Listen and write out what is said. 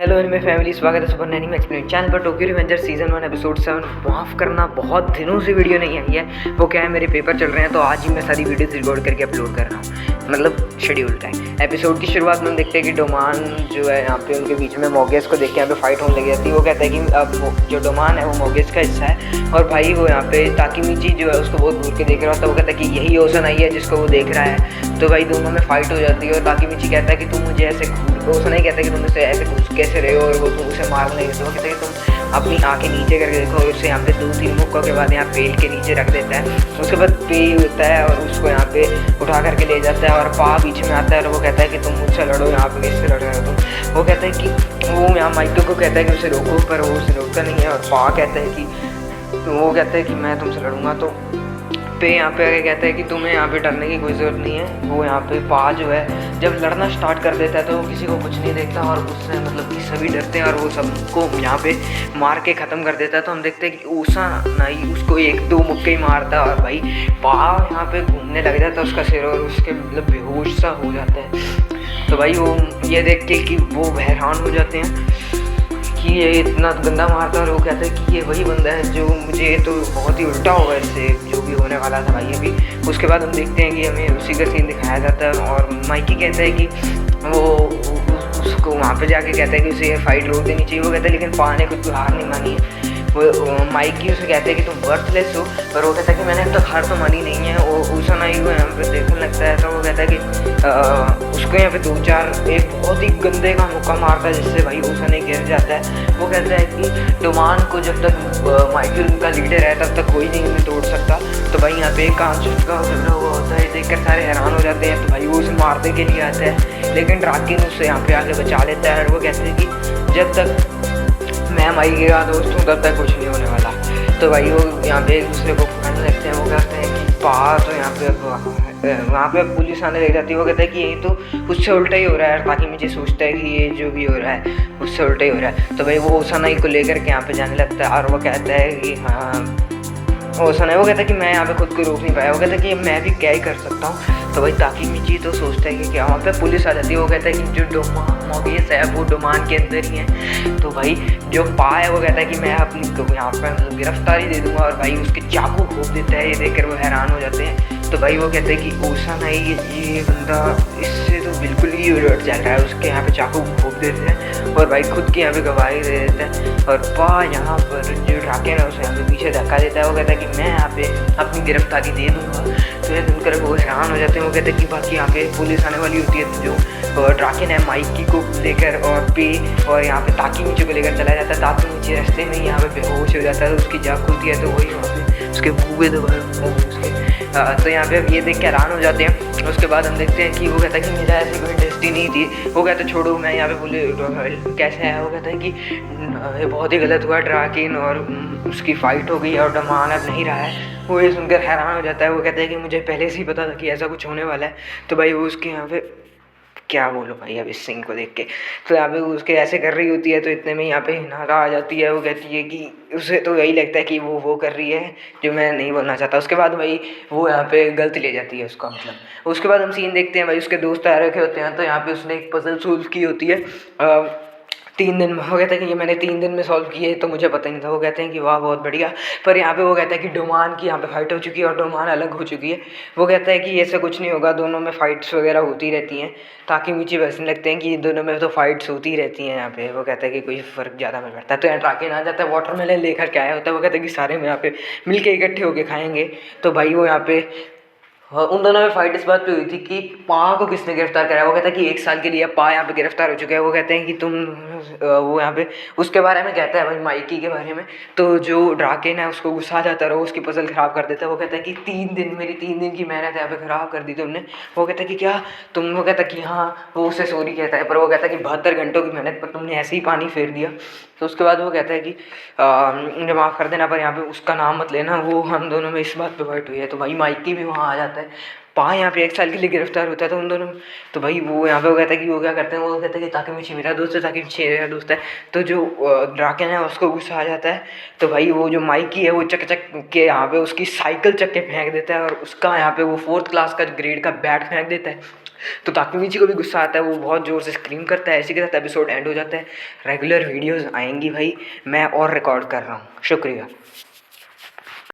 Hello anime family, स्वागत है super anime explain channel पर। Tokyo revenger season 1 episode 7। माफ़ करना, बहुत दिनों से वीडियो नहीं आई है। वो क्या है, मेरे पेपर चल रहे हैं तो आज ही मैं सारी वीडियोस रिकॉर्ड करके अपलोड कर रहा हूँ, मतलब शेड्यूल का है। एपिसोड की शुरुआत में हम देखते हैं कि डोमान जो है यहाँ पे उनके बीच में मोगेस को देख के यहाँ पे फाइट होने लग जाती है। वो कहता है कि अब जो डोमान है वो मोगेस का हिस्सा है और भाई वो यहाँ पे ताकीमिची जो है उसको बहुत दूर के देख रहा होता है। वो कहता है कि यही ओसन आई है जिसको वो देख रहा है। तो भाई दोनों में फाइट हो जाती है और ताकीमिची कहता है कि तुम मुझे ऐसे ओसन ही कहता है कि तुम मुझसे ऐसे घुस कैसे रहे हो और वो तुम उसे मार नहीं। तो वो कहते हैं कि तुम अपनी आंखें नीचे करके देखो और उसे यहाँ पे 2-3 मुक्कों के बाद यहाँ पेट के नीचे रख देता है। उसके बाद पे होता है और उसको यहाँ पे उठा करके ले जाता है और पा बीच में आता है और वो कहता है कि तुम मुझसे लड़ो, यहाँ पे किससे लड़ रहे हो तुम। वो कहता है कि वो यहाँ माइको को कहता है कि उसे रोको, पर वो उसे रोकता नहीं है। और पा कहता है कि वो कहता है कि मैं तुमसे लड़ूंगा। तो पे यहाँ पे आगे कहता है कि तुम्हें यहाँ पे डरने की कोई ज़रूरत नहीं है। वो यहाँ पे पा जो है जब लड़ना स्टार्ट कर देता है तो वो किसी को कुछ नहीं देखता और उससे मतलब कि सभी डरते हैं और वो सबको यहाँ पे मार के ख़त्म कर देता है। तो हम देखते हैं कि ऊषा नहीं उसको 1-2 मुक्के ही मारता है और भाई पा यहाँ पे घूमने लग जाता है उसका सिर और उसके मतलब बेहोश सा हो जाता है। तो भाई वो ये देख के कि वो हैरान हो जाते हैं कि ये इतना गंदा मारता है और वो कहता है कि ये वही बंदा है जो मुझे तो बहुत ही उल्टा होगा इससे जो भी होने वाला था भाई अभी। उसके बाद हम देखते हैं कि हमें उसी का सीन दिखाया जाता है और माइकी कहता है कि वो उसको वहाँ पे जाके कहता है कि उसे फाइट रोक देनी चाहिए। वो कहता है लेकिन पा ने खुद को हार नहीं मानी है। वो माइकी उसे कहते हैं कि तुम वर्थलेस हो, पर वो कहता है कि मैंने अब तक हार तो मानी नहीं है। वो ऊषा नाई को यहाँ पे देखने लगता है तो वो कहता है कि उसको यहाँ पे 2-4 एक बहुत ही गंदे का मुक्का मारता है जिससे भाई ऊषा नहीं गिर जाता है। वो कहता है कि डोमान को जब तक माइकी उनका लीडर है तब तक कोई नहीं उन्हें तोड़ सकता। तो भाई यहाँ पे एक कांच का झगड़ा हुआ होता है, देखकर सारे हैरान हो जाते हैं। तो भाई वो उसे मारने के लिए आता है लेकिन ड्राकिन उससे यहाँ पे आके बचा लेता है और वो कहते हैं कि जब तक मैं माइकेगा दोस्त हूँ तब तक कुछ नहीं होने वाला। तो भाई वो यहाँ पे एक दूसरे को पकड़ने लगते हैं। वो कहते हैं कि पा तो यहाँ पे वहाँ पे पुलिस आने लग जाती है। वो कहता है कि यही तो उससे उल्टा ही हो रहा है, ताकि मुझे सोचता है कि ये जो भी हो रहा है उससे उल्टा ही हो रहा है। तो भाई वो ओसानाई को लेकर के यहाँ पे जाने लगता है और वो कहता है कि हाँ ओसानाई वो कहता है कि मैं यहाँ पे खुद को रोक नहीं पाया। वो कहता है कि मैं भी क्या ही कर सकता हूँ। तो भाई ताकीमिची तो सोचता है कि क्या वहाँ पे पुलिस आ जाती है। वो कहता है कि जो मोगेस है वो डोमान के अंदर ही है। तो भाई जो पा है वो कहता है कि मैं अपनी यहाँ पर मतलब गिरफ्तारी दे दूंगा और भाई उसके चाकू घोंप देता है। ये देखकर वो हैरान हो जाते हैं। तो भाई वो कहते हैं कि ओसानाई ये बंदा इससे तो बिल्कुल ही उलट चल रहा है, उसके यहाँ पे चाकू घोंप देते हैं और भाई खुद के यहाँ पे गवाही दे देता है। और पा यहाँ पर जो ड्राकेन है उसे यहाँ पे पीछे धक्का देता है। वो कहता है कि मैं यहाँ पे अपनी गिरफ्तारी दे दूँगा। तो ये सुनकर वो हैरान हो जाते हैं। वो कहते हैं कि बाकी यहाँ पे पुलिस आने वाली होती है जो ड्राकेन है माइकी को लेकर और पे और यहाँ पे ताकीमिची को लेकर चला जाता है। ताकीमिची रास्ते में यहाँ पे बेहोश हो जाता है, उसकी जाग खुलती है तो वही वहाँ पे उसके मुँह दबा उसके तो यहाँ पे अब ये देख के हैरान हो जाते हैं। उसके बाद हम देखते हैं कि वो कहता है कि मेरा ऐसी कोई डेस्टिनी थी। वो कहता है छोड़ो मैं यहाँ पे बोले कैसे है। वो कहता है कि ये बहुत ही गलत हुआ, ड्राकेन और उसकी फ़ाइट हो गई और डोमान अब नहीं रहा है। वो ये सुनकर हैरान हो जाता है। वो कहता है कि मुझे पहले से ही पता था कि ऐसा कुछ होने वाला है। तो भाई वो उसके यहाँ पे क्या बोलो भाई अब इस सीन को देख के। तो यहाँ पे उसके ऐसे कर रही होती है तो इतने में यहाँ पे हिनागा आ जाती है। वो कहती है कि उसे तो यही लगता है कि वो कर रही है जो मैं नहीं बोलना चाहता। उसके बाद भाई वो यहाँ पे गलत ले जाती है उसका मतलब। उसके बाद हम सीन देखते हैं भाई उसके दोस्त आ रखे होते हैं। तो यहाँ पे उसने एक पजल सोल्व की होती है 3 दिन में। वो कहता है कि ये मैंने 3 दिन में सॉल्व किए तो मुझे पता नहीं था। वो कहते हैं कि वाह बहुत बढ़िया। पर यहाँ पे वो कहता है कि डोमान की यहाँ पे फाइट हो चुकी है और डोमान अलग हो चुकी है। वो कहता है कि ऐसा कुछ नहीं होगा, दोनों में फाइट्स वगैरह होती रहती हैं। ताकीमिची वैसे लगते हैं कि दोनों में तो फाइट्स होती रहती हैं यहाँ पे। वो कहता है कि कोई फ़र्क ज़्यादा नहीं पड़ता। तो यहाँ ड्राकेन आ जाता है, वाटरमेलन लेकर के आया होता है। वो कहता है कि सारे में यहाँ पे मिल के इकट्ठे होके खाएंगे। तो भाई वो यहाँ पे उन दोनों में फाइट इस बात पे हुई थी कि पा को किसने गिरफ्तार करा। वो कहता है कि 1 साल के लिए पा यहाँ पे गिरफ्तार हो चुका है। वो कहते हैं कि तुम वो यहाँ पे उसके बारे में कहता है भाई माइकी के बारे में। तो जो ड्राकेन है उसको गुस्सा आ जाता है और उसकी पजल ख़राब कर देता है। वो कहता है कि 3 दिन मेरी 3 दिन की मेहनत यहाँ पे ख़राब कर दी तुमने। वो कहता है कि क्या तुम। वो कहता है कि हाँ। वो उससे सॉरी कहता है पर वो कहता है कि 72 घंटों की मेहनत पर तुमने ऐसे ही पानी फेर दिया। तो उसके बाद वो कहता है कि मुझे माफ़ कर देना पर यहाँ पे उसका नाम मत लेना। वो हम दोनों में इस बात पे फाइट हुई है। तो भाई माइकी भी वहाँ आ जाता है। पा यहाँ पे 1 साल के लिए गिरफ्तार होता है। तो उन दोनों तो भाई वो यहाँ पे वो कहता है कि वो क्या करते हैं। वो कहता है कि ताकीमिची मेरा दोस्त है, ताकीमिची मेरा दोस्त है। तो जो ड्राकेन है उसको गुस्सा आ जाता है। तो भाई वो जो माइकी है वो चक के यहाँ पे उसकी साइकिल चक के फेंक देता है और उसका यहाँ पे वो 4th क्लास का ग्रेड का बैट फेंक देता है। तो ताकेमिची को भी गुस्सा आता है, वो बहुत ज़ोर से स्क्रीम करता है, इसी के साथ एपिसोड एंड हो जाता है। रेगुलर वीडियोज़ आएंगी भाई, मैं और रिकॉर्ड कर रहा हूँ। शुक्रिया।